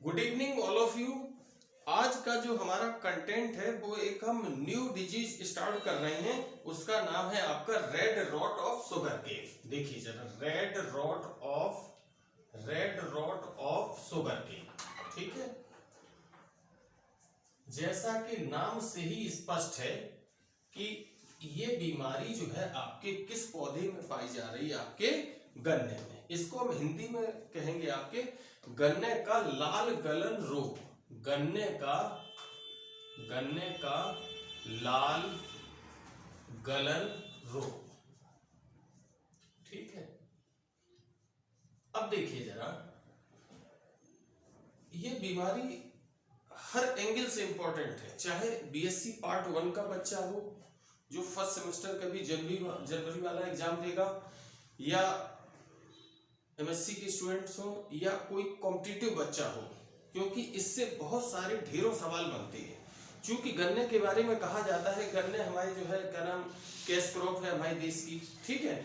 Good evening all of you. आज का जो हमारा कंटेंट है वो एक हम न्यू डिजीज स्टार्ट कर रहे हैं, उसका नाम है आपका red rot of sugar cane. देखिए जरा, red rot of sugar cane. ठीक है, जैसा कि नाम से ही स्पष्ट है कि ये बीमारी जो है आपके किस पौधे में पाई जा रही है, आपके गन्ने में। इसको हम हिंदी में कहेंगे आपके गन्ने का लाल गलन रोग। गन्ने का लाल गलन रोग। ठीक है, अब देखिए जरा, ये बीमारी हर एंगल से इंपॉर्टेंट है। चाहे बीएससी पार्ट 1 का बच्चा हो जो फर्स्ट सेमेस्टर का भी जनवरी वाला एग्जाम देगा, या एमएससी के स्टूडेंट्स हो, या कोई कॉम्पिटिटिव बच्चा हो, क्योंकि इससे बहुत सारे ढेरों सवाल बनते हैं। क्योंकि गन्ने के बारे में कहा जाता है, गन्ने हमारे जो है क्या नाम, कैश क्रॉप है हमारे देश की। ठीक है,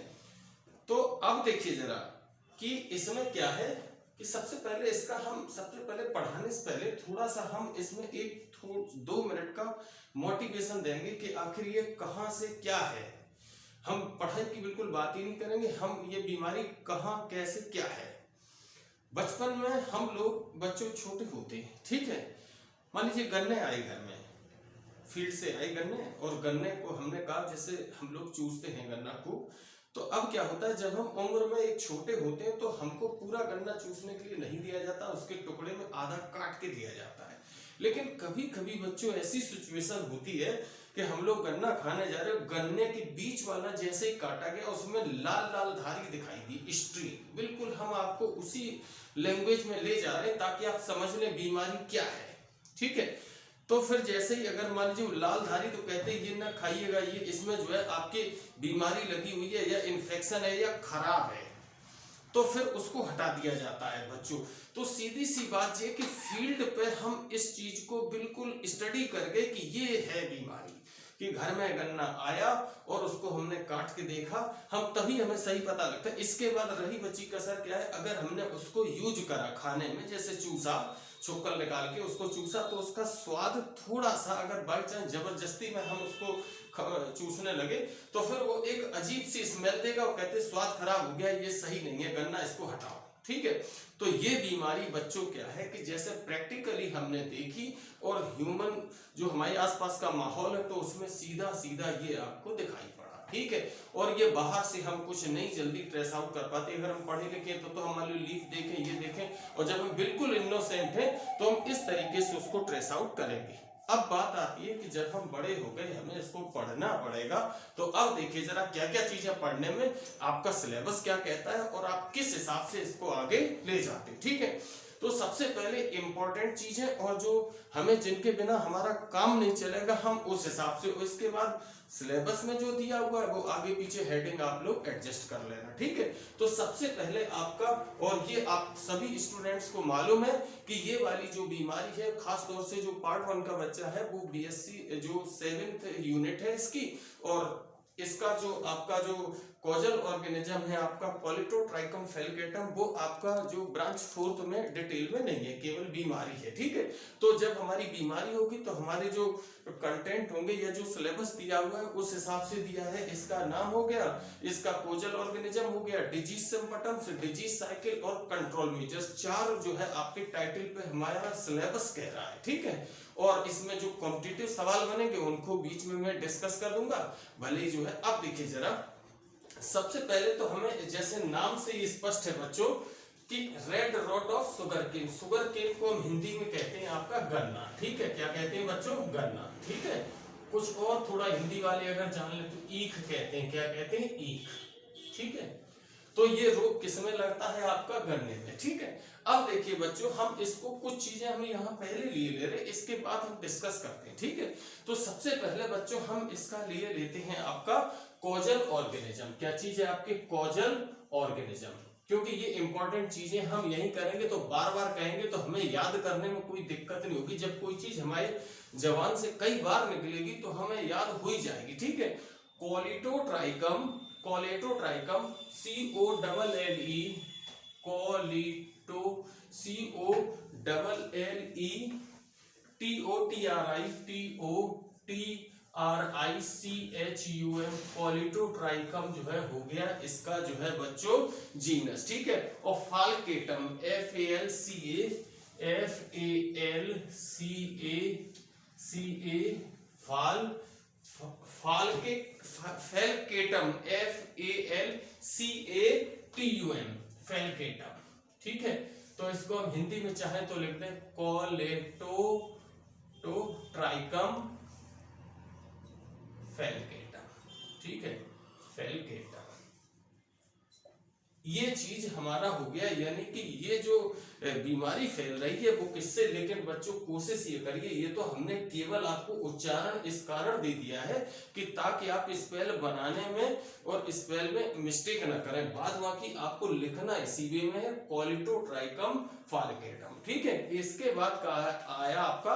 तो अब देखिए जरा कि इसमें क्या है कि सबसे पहले पढ़ाने से पहले थोड़ा सा हम इसमें 1-2 मिनट का मोटिवेशन देंगे कि आखिर ये कहाँ से क्या है। हम पढ़ाई की बिल्कुल बात ही नहीं करेंगे, हम ये बीमारी कहाँ कैसे क्या है। बचपन में हम लोग बच्चों छोटे होते हैं, ठीक है, मान लीजिए गन्ने आए घर में, फील्ड से आए गन्ने, और गन्ने को हमने कहा जैसे हम लोग चूसते हैं गन्ना को। तो अब क्या होता है, जब हम उम्र में एक छोटे होते हैं तो हमको पूरा गन्ना चूसने के लिए नहीं दिया जाता, उसके टुकड़े में आधा काट के दिया जाता है। लेकिन कभी कभी बच्चों ऐसी सिचुएशन होती है कि हम लोग गन्ना खाने जा रहे हो, गन्ने के बीच वाला जैसे ही काटा गया उसमें लाल लाल धारी दिखाई दी, स्ट्रीक। बिल्कुल हम आपको उसी लैंग्वेज में ले जा रहे हैं ताकि आप समझ लें बीमारी क्या है। ठीक है, तो फिर जैसे ही अगर मान लीजिए लाल धारी, तो कहते हैं ये ना खाइएगा, ये इसमें जो है आपकी बीमारी लगी हुई है, या इन्फेक्शन है, या खराब है, तो फिर उसको हटा दिया जाता है बच्चों। तो सीधी सी बात ये कि फील्ड पे हम इस चीज को बिल्कुल स्टडी कर गए कि ये है बीमारी, कि घर में गन्ना आया और उसको हमने काट के देखा, हम तभी हमें सही पता लगता है। इसके बाद रही बची कसर क्या है, अगर हमने उसको यूज करा खाने में, जैसे चूसा, छोकल निकाल के उसको चूसा, तो उसका स्वाद थोड़ा सा, अगर बाई चांस जबरदस्ती में हम उसको चूसने लगे तो फिर वो एक अजीब सी स्मेल देगा, वो कहते स्वाद खराब हो गया, ये सही नहीं है गन्ना, इसको हटाओ। ठीक है, तो ये बीमारी बच्चों क्या है कि जैसे प्रैक्टिकली हमने देखी, और ह्यूमन जो हमारे आसपास का माहौल है तो उसमें सीधा सीधा ये आपको दिखाई पड़ा। ठीक है, और ये बाहर से हम कुछ नहीं जल्दी ट्रेस आउट कर पाते। अगर हम पढ़े लिखे तो हम मान लो लीफ देखें, ये देखें, और जब हम बिल्कुल इनोसेंट हैं तो हम इस तरीके से उसको ट्रेस आउट करेंगे। अब बात आती है कि जब हम बड़े हो गए, हमें इसको पढ़ना पड़ेगा, तो अब देखिए जरा क्या क्या चीजें पढ़ने में, आपका सिलेबस क्या कहता है और आप किस हिसाब से इसको आगे ले जाते हैं। ठीक है, तो सबसे पहले इंपॉर्टेंट चीजें, और जो हमें जिनके बिना हमारा काम नहीं चलेगा, हम उस हिसाब से, उसके बाद सिलेबस में जो दिया हुआ है वो आगे पीछे हेडिंग आप लोग एडजस्ट कर लेना। ठीक है, तो सबसे पहले आपका, और ये आप सभी स्टूडेंट्स को मालूम है कि ये वाली जो बीमारी है, खास तौर से जो पार्ट 1 का बच्चा है, वो बीएससी जो 7th यूनिट है इसकी, और इसका जो आपका जो कॉजल ऑर्गेनिज्म है आपका पॉलिटोट्राइकम फेलिकेटम, वो आपका जो ब्रांच 4th में डिटेल में नहीं है, केवल बीमारी है। ठीक है, तो जब हमारी बीमारी होगी तो हमारे जो कंटेंट होंगे या जो सिलेबस दिया हुआ है उस हिसाब से दिया है। इसका नाम हो गया, इसका कोजल ऑर्गेनिज्म हो गया, डिजीज सिम्पटम्स, डिजीज साइकिल और कंट्रोल मेजर्स, 4 जो है आपके टाइटल पे हमारा सिलेबस कह रहा है। ठीक है, और इसमें जो कॉम्पिटिटिव सवाल बनेंगे उनको बीच में मैं डिस्कस कर दूंगा, भले ही जो है। अब देखिए जरा, सबसे पहले तो हमें, जैसे नाम से ही स्पष्ट है बच्चों कि red rot of sugar cane. Sugar cane को हम हिंदी में कहते हैं आपका गन्ना। ठीक है, क्या कहते हैं बच्चों, गन्ना। ठीक है, कुछ और थोड़ा हिंदी वाले अगर जान ले तो ईख कहते हैं, क्या कहते हैं, ईख। ठीक है, तो ये रोग किसमें लगता है, आपका गन्ने में। ठीक है, अब देखिए बच्चों, हम इसको कुछ चीजें हम यहाँ पहले लिए ले रहे, इसके बाद हम डिस्कस करते हैं। ठीक है, तो सबसे पहले बच्चों हम इसका लिए लेते हैं आपका कॉजल ऑर्गेनिज्म। क्या चीज है आपके, कॉजल ऑर्गेनिज्म, क्योंकि ये इंपॉर्टेंट चीजें हम यही करेंगे तो बार बार कहेंगे तो हमें याद करने में कोई दिक्कत नहीं होगी। जब कोई चीज हमारे जबान से कई बार निकलेगी तो हमें याद हो ही जाएगी। ठीक है, Colletotrichum, Colletotrichum, COLLE, कोलिटो, COLLE, TOTRICUM पॉलीटोट्राइकम जो है हो गया इसका जो है बच्चों जीनस, ठीक है। और फाल्केटम फैल्केटम फैल्केटम, ठीक है। तो इसको हम हिंदी में चाहे तो लिखते हैं कोलेटोट्राइकम फैल्केटम, ठीक है, फैल्केटम। ये चीज हमारा हो गया, यानी कि ये जो बीमारी फैल रही है वो किससे, लेकिन बच्चों कोशिश ये करिए, ये तो हमने केवल आपको उच्चारण इस कारण दे दिया है कि ताकि आप स्पेल बनाने में और स्पेल में मिस्टेक ना करें, बाद बाकी आपको लिखना इसी वे में है, कोलेटोट्राइकम फैल्केटम, ठीक है। इसके बाद का आया आपका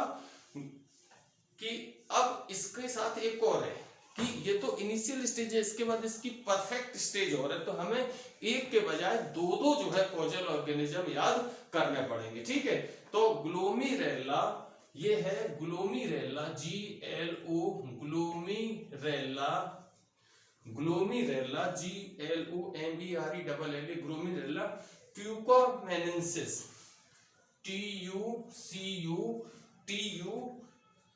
कि अब इसके साथ एक और है कि ये तो इनिशियल स्टेज है, इसके बाद इसकी परफेक्ट स्टेज और है, तो हमें एक के बजाय दो जो है कॉजल ऑर्गेनिज्म याद करने पड़ेंगे, ठीक है। तो ग्लोमेरुला, ये है glomeruli, GLO glomeruli glomeruli, ट्यूकोमेनेंसिस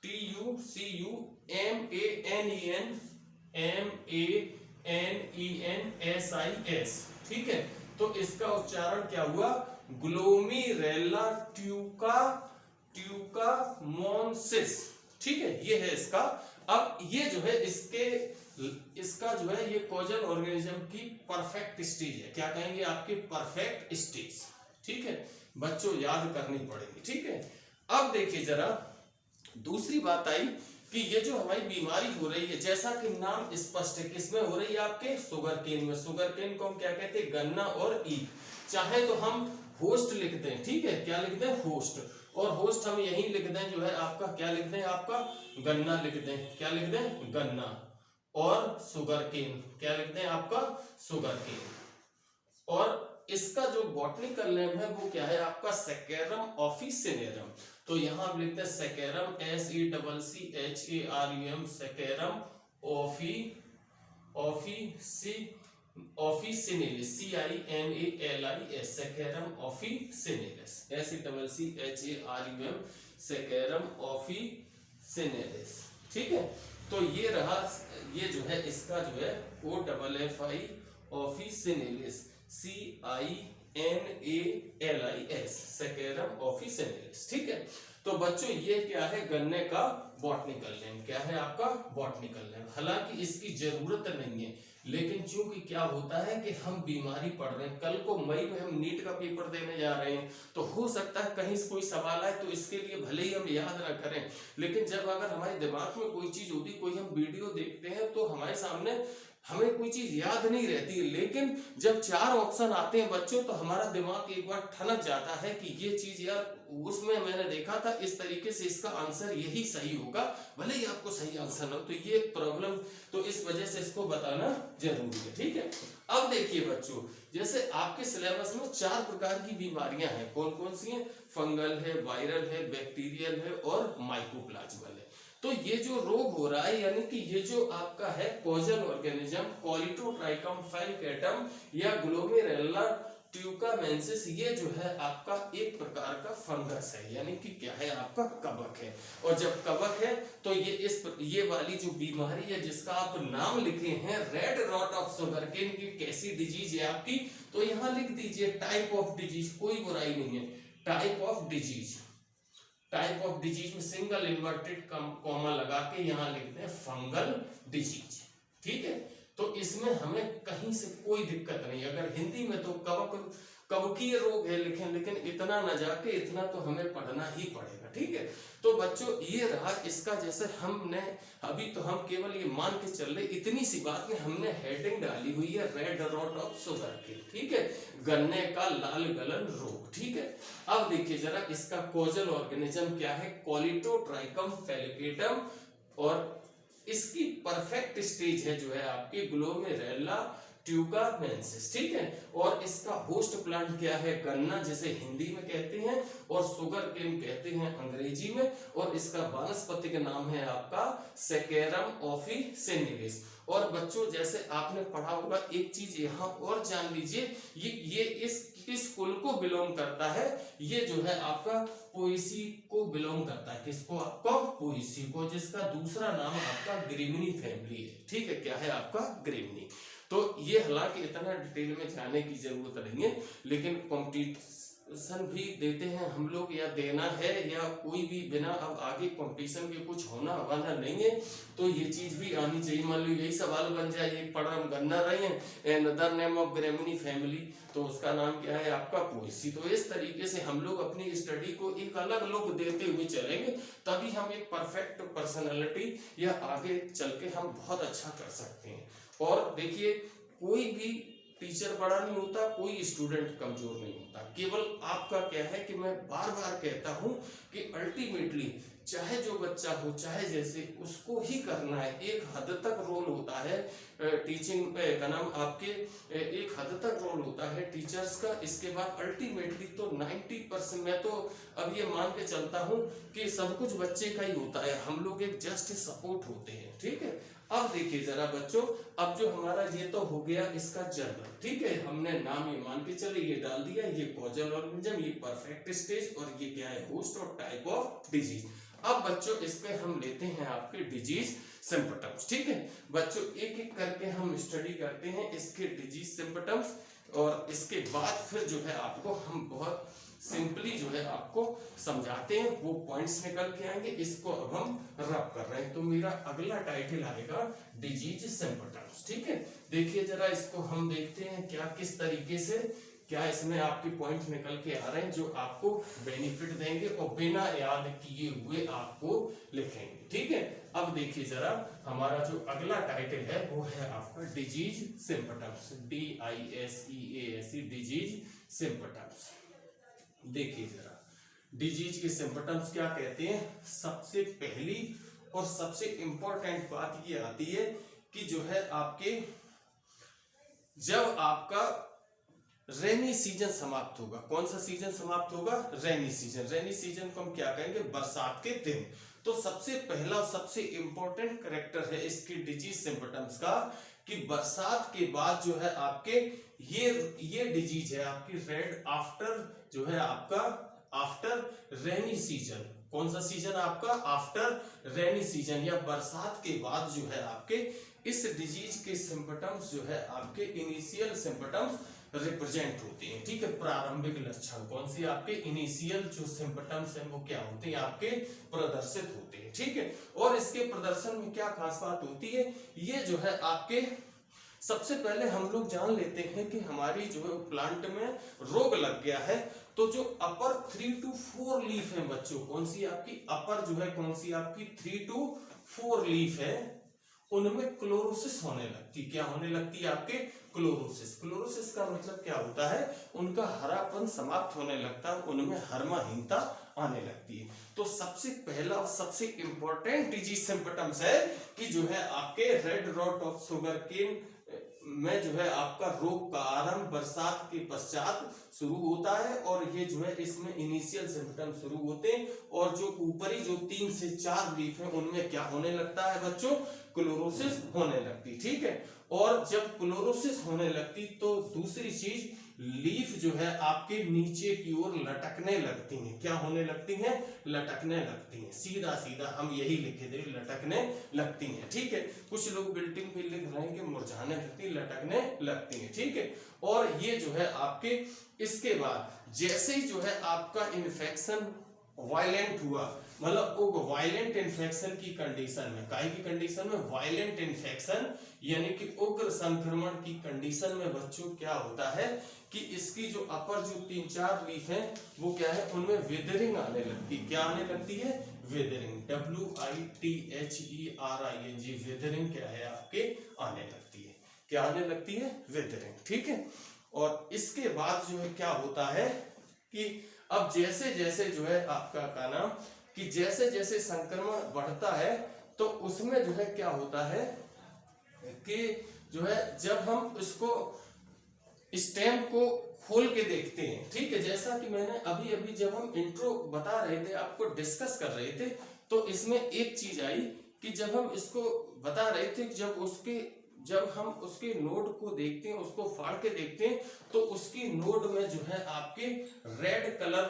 TUCUMANENSIS, ठीक है। तो इसका उच्चारण क्या हुआ, ग्लोमेरुला ट्यूकोमेनेंसिस, ठीक है, ये है इसका। अब ये जो है इसका जो है ये कॉजल ऑर्गेनिज्म की परफेक्ट स्टेज है, क्या कहेंगे आपके परफेक्ट स्टेज, ठीक है बच्चों, याद करनी पड़ेगी, ठीक है। अब देखिए जरा दूसरी बात आई कि ये जो हमारी बीमारी हो रही है, जैसा कि नाम स्पष्ट है, किसमें हो रही है आपके शुगर केन में। शुगर केन को हम क्या कहते हैं, गन्ना और ईख, चाहे तो हम होस्ट लिख दें, ठीक है, क्या लिख दें, होस्ट, और होस्ट हम यही लिख दें जो है आपका, क्या लिख दें, आपका गन्ना लिख दें, क्या लिख दें, गन्ना, और शुगर केन क्या लिख दें, आपका शुगर केन। और इसका जो बॉटनिकल नेम है वो क्या है आपका, सैकेरम ऑफिसिनेरम। तो यहां आप लिखते हैं Saccharum SECCHARUM, Saccharum officinalis CINALIS, Saccharum officinalis SECCHARUM, Saccharum officinalis, ठीक है। तो ये रहा, ये जो है इसका जो है OFFI officinalis CINALIS, Saccharum officinalis, ठीक है। तो बच्चों ये क्या है, गन्ने का बॉटनिकल नेम, क्या है आपका बॉटनिकल नेम। हालांकि इसकी जरूरत नहीं है, लेकिन चूंकि क्या होता है कि हम बीमारी पढ़ रहे हैं, कल को मई में हम नीट का पेपर देने जा रहे हैं, तो हो सकता है कहीं से कोई सवाल आए, तो इसके लिए भले ही हम याद ना करें, लेकिन जब अगर हमारे दिमाग में कोई चीज होती, कोई हम वीडियो देखते हैं, तो हमारे सामने हमें कोई चीज याद नहीं रहती है, लेकिन जब 4 ऑप्शन आते हैं बच्चों, तो हमारा दिमाग एक बार ठनक जाता है कि ये चीज यार उसमें मैंने देखा था इस तरीके से, इसका आंसर यही सही होगा, भले ही आपको सही आंसर ना हो। तो ये प्रॉब्लम, तो इस वजह से इसको बताना जरूरी है, ठीक है। अब देखिए बच्चों, जैसे आपके सिलेबस में 4 प्रकार की बीमारियां हैं, कौन कौन सी हैं, फंगल है, वायरल है, बैक्टीरियल है और माइकोप्लाज्मल है। तो ये जो रोग हो रहा है, यानी कि ये जो आपका है कॉजल ऑर्गेनिज्म, कोलेटोट्राइकम फैल्केटम या ग्लोमेरुला ट्यूकोमेनेंसिस, ये जो है आपका एक प्रकार का फंगस है, यानी कि क्या है आपका कवक है। और जब कवक है तो ये वाली जो बीमारी है जिसका आप नाम लिखे हैं रेड रॉट ऑफ शुगरकेन की, कैसी डिजीज है आपकी, तो यहां लिख दीजिए टाइप ऑफ डिजीज, कोई बुराई नहीं है, type of disease, type of disease में सिंगल इन्वर्टेड कॉमा लगा के यहां लिखते हैं फंगल डिजीज, ठीक है। तो इसमें हमें कहीं से कोई दिक्कत नहीं, अगर हिंदी में तो कवकीय रोग है लिखें, लेकिन इतना न जाके इतना तो हमें पढ़ना ही पड़ेगा, ठीक है। तो बच्चों ये रहा इसका, जैसे हमने अभी तो हम केवल ये मान के चल रहे, इतनी सी बात में हमने हेडिंग डाली हुई है रेड रॉट ऑफ शुगरकेन, ठीक है, गन्ने का लाल गलन रोग, ठीक है। अब देखिए जरा इसका कॉजल ऑर्गेनिज्म क्या है, कोलेटोट्राइकम फैल्केटम, और इसकी परफेक्ट स्टेज है जो है आपकी ग्लोमेरुला ट्यूकामेंसिस, ठीक है। और इसका होस्ट प्लांट क्या है, गन्ना जिसे हिंदी में कहते हैं और शुगर केन कहते हैं अंग्रेजी में, और इसका वानस्पतिक नाम है आपका सेकेरम ऑफिसिनिलिस। और बच्चों जैसे आपने पढ़ा होगा, एक चीज यहाँ और जान लीजिए, ये इस कुल को बिलोंग करता है, ये जो है आपका पोएसी को बिलोंग करता है। किसको, आपका पोएसी को, जिसका दूसरा नाम आपका ग्रेमिनी फैमिली है, ठीक है। क्या है आपका, ग्रेमिनी। तो ये हालांकि इतना डिटेल में जाने की जरूरत नहीं है, लेकिन कंपटीशन भी देते हैं हम लोग, या देना है, या कोई भी बिना अब आगे कंपटीशन के कुछ होना वाला नहीं है, तो ये चीज भी आनी चाहिए। मान लो यही सवाल बन जाए, एक पढ़ हम गन्ना रहे हैं, another name of Gramineae family, तो उसका नाम क्या है आपका पोएसी। तो इस तरीके से हम लोग अपनी स्टडी को एक अलग लुक देते हुए चलेंगे, तभी हम एक परफेक्ट पर्सनालिटी या आगे चल के हम बहुत अच्छा कर सकते हैं। और देखिए, कोई भी टीचर बड़ा नहीं होता, कोई स्टूडेंट कमजोर नहीं होता, केवल आपका क्या है कि मैं बार बार कहता हूं कि अल्टीमेटली चाहे जो बच्चा हो, चाहे जैसे, उसको ही करना है। एक हद तक रोल होता है टीचिंग का नाम आपके, एक हद तक रोल होता है टीचर्स का। इसके बाद अल्टीमेटली तो 90% मैं तो अब ये मान के चलता हूं कि सब कुछ बच्चे का ही होता है, हम लोग एक जस्ट सपोर्ट होते हैं, ठीक है। अब देखिए जरा बच्चों, अब जो हमारा ये तो हो गया इसका जर्नल, ठीक है, हमने नाम ये मान के चले, ये डाल दिया, ये कॉजल ऑर्गेनिज्म, ये परफेक्ट स्टेज, और ये क्या है, होस्ट और टाइप ऑफ डिजीज। अब बच्चों इस पे हम लेते हैं आपके डिजीज सिम्पटम्स, ठीक है। बच्चों एक एक करके हम स्टडी करते हैं इसके डिजीज सिम्पटम्स, और इसके बाद फिर जो है आपको हम बहुत सिंपली जो है आपको समझाते हैं, वो पॉइंट्स निकल के आएंगे। इसको अब हम रब कर रहे हैं, तो मेरा अगला टाइटल आएगा डिजीज सिम्पटम्स, ठीक है। देखिए जरा इसको हम देखते हैं क्या किस तरीके से, क्या इसमें आपके पॉइंट निकल के आ रहे हैं जो आपको बेनिफिट देंगे और बिना याद किए हुए आपको लिखेंगे, ठीक है। अब देखिए जरा, हमारा जो अगला टाइटल है वो है आपका disease symptoms, DISEAS, disease symptoms. देखिए जरा, डिजीज के सिम्पटम्स क्या कहते हैं। सबसे पहली और सबसे इंपॉर्टेंट बात ये आती है कि जो है आपके, जब आपका रेनी सीजन समाप्त होगा, कौन सा सीजन समाप्त होगा, रेनी सीजन। रेनी सीजन को हम क्या कहेंगे, बरसात के दिन। तो सबसे पहला और सबसे इंपॉर्टेंट कैरेक्टर है इसके डिजीज सिम्पटम्स का कि बरसात के बाद जो है आपके ये डिजीज है आपकी रेड आफ्टर, जो है आपका आफ्टर रेनी सीजन। कौन सा सीजन आपका, आफ्टर रेनी सीजन, या बरसात के बाद जो है आपके इस डिजीज के सिम्पटम्स जो है आपके इनिशियल सिम्पटम्स रिप्रेजेंट होते हैं, ठीक है। प्रारंभिक लक्षण कौन सी, आपके इनिशियल जो सिम्पटम्स हैं वो क्या होते हैं, आपके प्रदर्शित होते हैं, ठीक है। और इसके प्रदर्शन में क्या खास बात होती है, ये जो है आपके, सबसे पहले हम लोग जान लेते हैं कि हमारी जो है प्लांट में रोग लग गया है, तो जो अपर 3 to 4 लीफ है बच्चों, कौन सी आपकी अपर जो है, कौन सी आपकी 3 to 4 लीफ है, उनमें क्लोरोसिस होने लगती। क्या होने लगती है आपके, क्लोरोसिस। क्लोरोसिस का मतलब क्या होता है, उनका हरापन समाप्त होने लगता है, उनमें हरमाहीनता आने लगती है। तो सबसे पहला और सबसे इंपॉर्टेंट डिजीज सिम्पटम्स है कि जो है आपके red rot of sugar cane में जो है आपका रोग का आरंभ बरसात के पश्चात शुरू होता है, और ये जो है इसमें इनिशियल सिम्पटम शुरू होते हैं, और जो ऊपरी जो 3 से 4 लीफ है उनमें क्या होने लगता है बच्चों, क्लोरोसिस होने लगती, ठीक है। और जब क्लोरोसिस होने लगती तो दूसरी चीज, लीफ जो है आपके नीचे की ओर लटकने लगती हैं। क्या होने लगती हैं, लटकने लगती हैं, सीधा सीधा हम यही लिखे दे, लटकने लगती हैं, ठीक है। कुछ लोग बिल्डिंग पे लिख रहे हैं कि मुरझाने लगती, लटकने लगती हैं, ठीक है। और ये जो है आपके, इसके बाद जैसे ही जो है आपका इन्फेक्शन वायलेंट हुआ, मतलब वायलेंट इन्फेक्शन की कंडीशन में, काहे की कंडीशन में, वायलेंट इन्फेक्शन यानी कि उग्र संक्रमण की कंडीशन में बच्चों क्या होता है कि इसकी जो अपर जो 3-4 लीफ हैं वो क्या है, उनमें विदरिंग आने लगती। क्या आने लगती है, विदरिंग, WITHERING, विदरिंग क्या है आपके आने लगती है। क्या आने लगती है, विदरिंग, ठीक है। और इसके बाद जो है क्या होता है कि अब जैसे जैसे जो है आपका का नाम कि जैसे जैसे संक्रमण बढ़ता है तो उसमें जो है क्या होता है कि जो है जब हम इसको स्टेम को खोल के देखते हैं, ठीक है, जैसा कि मैंने अभी अभी जब हम इंट्रो बता रहे थे, आपको डिस्कस कर रहे थे, तो इसमें एक चीज आई कि जब हम इसको बता रहे थे, जब हम उसके नोड को देखते हैं, उसको फाड़ के देखते हैं, तो उसकी नोड में जो है आपके रेड कलर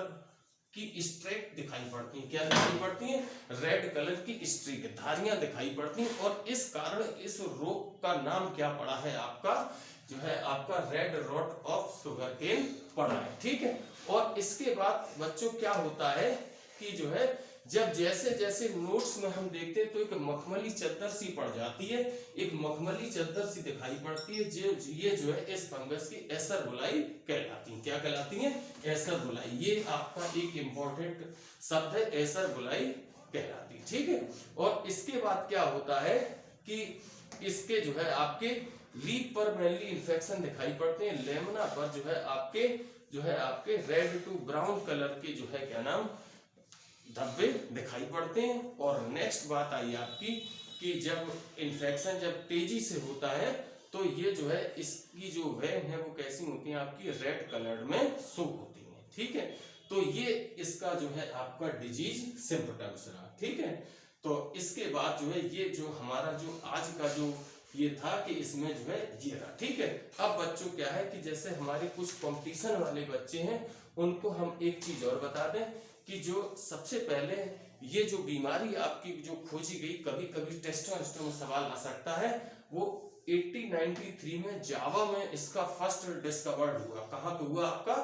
की स्ट्रेक दिखाई पड़ती है। क्या दिखाई पड़ती है? रेड कलर की स्ट्रेक, धारियां दिखाई पड़ती हैं। और इस कारण इस रोग का नाम क्या पड़ा है आपका, जो है आपका red rot of sugar cane पड़ा है, ठीक है। और इसके बाद बच्चों क्या होता है कि जो है जब जैसे जैसे नोट्स में हम देखते हैं तो एक मखमली चद्दर सी पड़ जाती है, एक मखमली चद्दर सी दिखाई पड़ती है, ये जो है इस फंगस की एसर बुलाई कहलाती है। क्या कहलाती है? एसर बुलाई। ये आपका एक इंपॉर्टेंट शब्द है, एसर बुलाई कहलाती है, ठीक है। और इसके बाद क्या होता है कि इसके जो है आपके लीफ पर मेनली इन्फेक्शन दिखाई पड़ते हैं, लेमना पर जो है आपके रेड टू ब्राउन कलर के जो है क्या नाम धब्बे दिखाई पड़ते हैं। और नेक्स्ट बात आई आपकी कि जब इन्फेक्शन जब तेजी से होता है तो ये जो है इसकी जो वेन है वो कैसी होती है आपकी रेड कलर में शो होती है, ठीक है। तो ये इसका जो है आपका डिजीज सिम्पटम्स रहा, ठीक है। तो इसके बाद जो है ये जो हमारा जो आज का जो ये था कि इसमें जो है ये रहा, ठीक है। अब बच्चों क्या है कि जैसे हमारे कुछ कंपटीशन वाले बच्चे हैं, उनको हम एक चीज और बता दें कि जो सबसे पहले ये जो बीमारी आपकी जो खोजी गई, कभी कभी टेस्टों में सवाल आ सकता है, वो 1893 में जावा में इसका फर्स्ट डिस्कवर्ड हुआ। कहाँ पे हुआ? आपका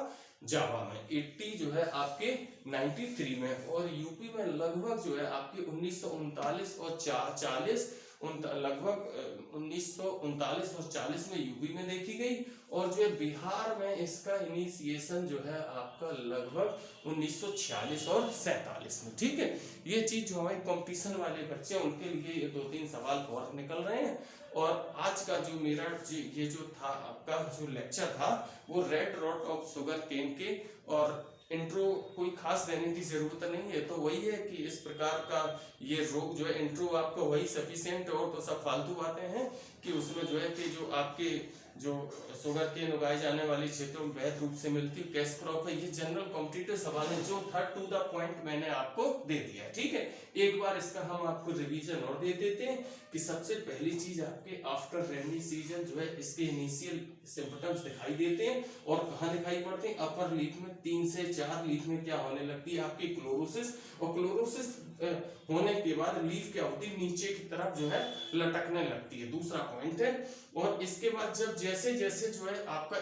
जावा में। 80 जो है आपके 93 में, और यूपी में लगभग जो है आपके 1939 और 40 लगभग 1939 और 40 में यूपी में देखी गई। और जो है बिहार में इसका इनिशिएशन जो है आपका लगभग 1946 और 47 में, ठीक है। ये चीज जो हमारे कंपटीशन वाले बच्चे हैं उनके लिए ये 2-3 सवाल और निकल रहे हैं। और आज का जो मेरा ये जो था आपका जो लेक्चर था वो red rot of sugar cane के, और इंट्रो कोई खास देने की जरूरत नहीं है, तो वही है कि इस प्रकार का ये रोग जो है इंट्रो आपको वही सफिशिएंट, और तो सब फालतू बातें हैं कि उसमें जो है कि जो आपके जो शुगर केन उगाए जाने वाली क्षेत्रों में बेहद रूप से मिलती है, कैश क्रॉप है, ये जनरल कॉम्पिटिटिव सवाल है जो था टू द पॉइंट मैंने आपको दे दिया है, ठीक है। एक बार इसका हम आपको रिवीजन और दे देते हैं कि सबसे पहली चीज आपके आफ्टर रेनी सीजन जो है इसके इनिशियल सिम्पटम्स दिखाई देते हैं, और कहाँ दिखाई पड़ते हैं? अपर लीफ में 3 से 4 लीफ में क्या होने लगती है आपकी क्लोरोसिस, और क्लोरोसिस होने के बाद लीफ क्या होती है? नीचे की तरफ जो है लटकने लगती है, दूसरा पॉइंट है। और इसके बाद जब जैसे जैसे जो है आपका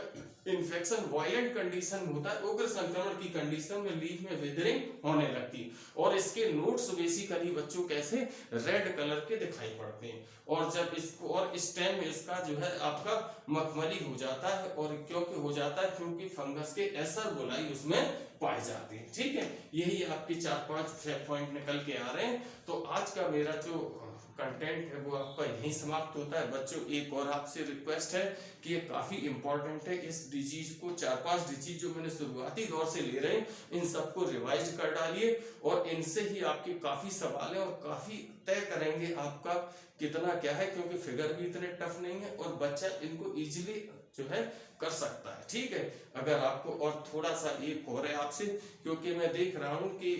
इन्फेक्शन वायलेंट कंडीशन होता है, उग्र संक्रमण की कंडीशन में लीफ में विदरिंग होने लगती है, और इसके नोट्स बेसिकली बच्चों कैसे रेड कलर के दिखाई पड़ते हैं। और जब इसको और स्टेम में इसका जो है आपका मखमली हो जाता है, और क्योंकि हो जाता है क्योंकि फंगस के एसर बुलाई उसमें पाए जाते हैं, ठीक है। यही आपके 4-5 पॉइंट निकल के आ रहे हैं। तो आज का मेरा जो कंटेंट है वो आपका यहीं समाप्त होता है। बच्चों एक और आपसे रिक्वेस्ट है कि ये काफी इंपॉर्टेंट है, इस डिजीज को 4-5 डिजीज जो मैंने शुरुआती दौर से ले रहे हैं इन सबको रिवाइज कर डालिए, और इनसे ही आपके काफी सवाल है और काफी तय करेंगे आपका कितना क्या है, क्योंकि फिगर भी इतने टफ नहीं है और बच्चा इनको इजीली जो है कर सकता है, ठीक है। अगर आपको और थोड़ा सा एक और है आपसे, क्योंकि मैं देख रहा हूँ कि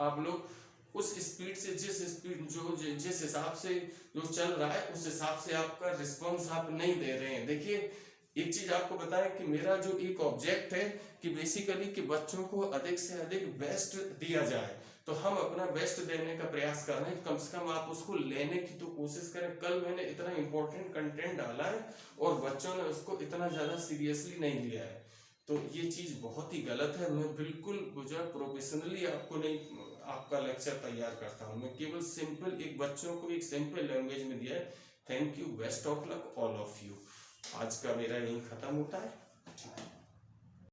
आप लोग उस स्पीड से जिस हिसाब से जो चल रहा है उस हिसाब से आपका रिस्पांस आप नहीं दे रहे हैं। देखिए एक चीज आपको बताएं कि मेरा जो एक ऑब्जेक्ट है कि बेसिकली कि बच्चों को अधिक से अधिक बेस्ट दिया जाए, तो हम अपना बेस्ट देने का प्रयास कर रहे हैं। कम से कम आप उसको लेने की तो कोशिश करें। कल मैंने इतना इंपॉर्टेंट कंटेंट डाला है और बच्चों ने उसको इतना ज्यादा सीरियसली नहीं लिया है, तो ये चीज बहुत ही गलत है। मैं बिल्कुल जो प्रोफेशनली आपको नहीं आपका लेक्चर तैयार करता हूँ, मैं केवल सिंपल एक बच्चों को एक सिंपल लैंग्वेज में दिया है। Thank you, best of luck all of you. आज का मेरा यही खत्म होता है।